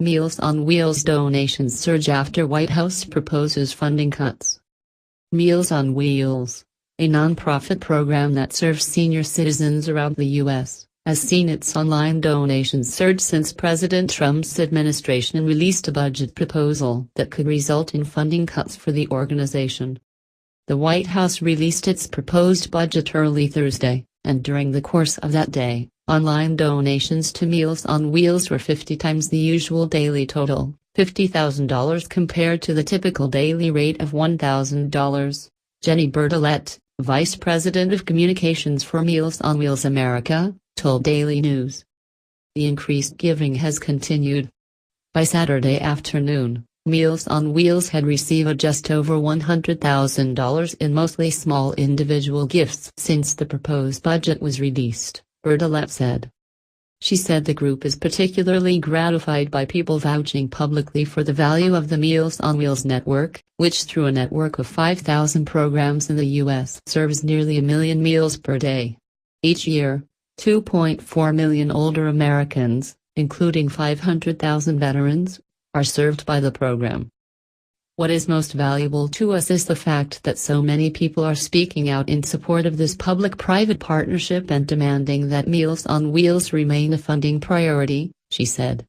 Meals on Wheels donations surge after White House proposes funding cuts. Meals on Wheels, a nonprofit program that serves senior citizens around the U.S., has seen its online donations surge since President Trump's administration released a budget proposal that could result in funding cuts for the organization. The White House released its proposed budget early Thursday, and during the course of that day, online donations to Meals on Wheels were 50 times the usual daily total, $50,000 compared to the typical daily rate of $1,000. Jenny Bertolet, Vice President of Communications for Meals on Wheels America, told Daily News. The increased giving has continued. By Saturday afternoon, Meals on Wheels had received just over $100,000 in mostly small individual gifts since the proposed budget was released, Bertolet said. She said the group is particularly gratified by people vouching publicly for the value of the Meals on Wheels network, which through a network of 5,000 programs in the U.S. serves nearly 1 million meals per day. Each year, 2.4 million older Americans, including 500,000 veterans, are served by the program. What is most valuable to us is the fact that so many people are speaking out in support of this public-private partnership and demanding that Meals on Wheels remain a funding priority, she said.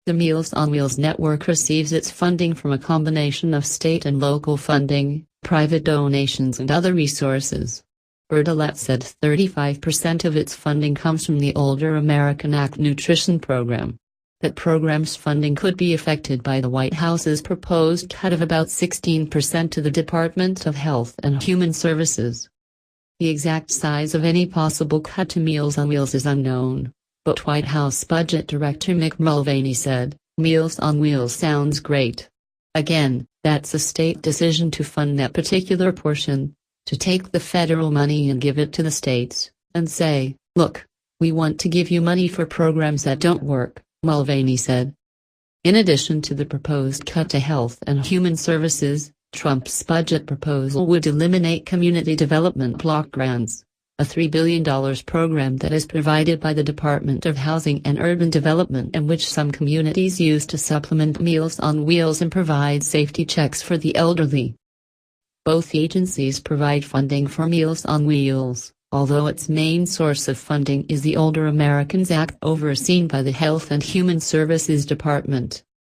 The Meals on Wheels network receives its funding from a combination of state and local funding, private donations and other resources. Bertolet said 35% of its funding comes from the Older American Act Nutrition Program. That program's funding could be affected by the White House's proposed cut of about 16% to the Department of Health and Human Services. The exact size of any possible cut to Meals on Wheels is unknown, but White House Budget Director Mick Mulvaney said, "Meals on Wheels sounds great. Again, that's a state decision to fund that particular portion, to take the federal money and give it to the states, and say, look, we want to give you money for programs that don't work," Mulvaney said. In addition to the proposed cut to Health and Human Services, Trump's budget proposal would eliminate Community Development Block Grants, a $3 billion program that is provided by the Department of Housing and Urban Development and which some communities use to supplement Meals on Wheels and provide safety checks for the elderly. Both agencies provide funding for Meals on Wheels, although its main source of funding is the Older Americans Act overseen by the Health and Human Services Department.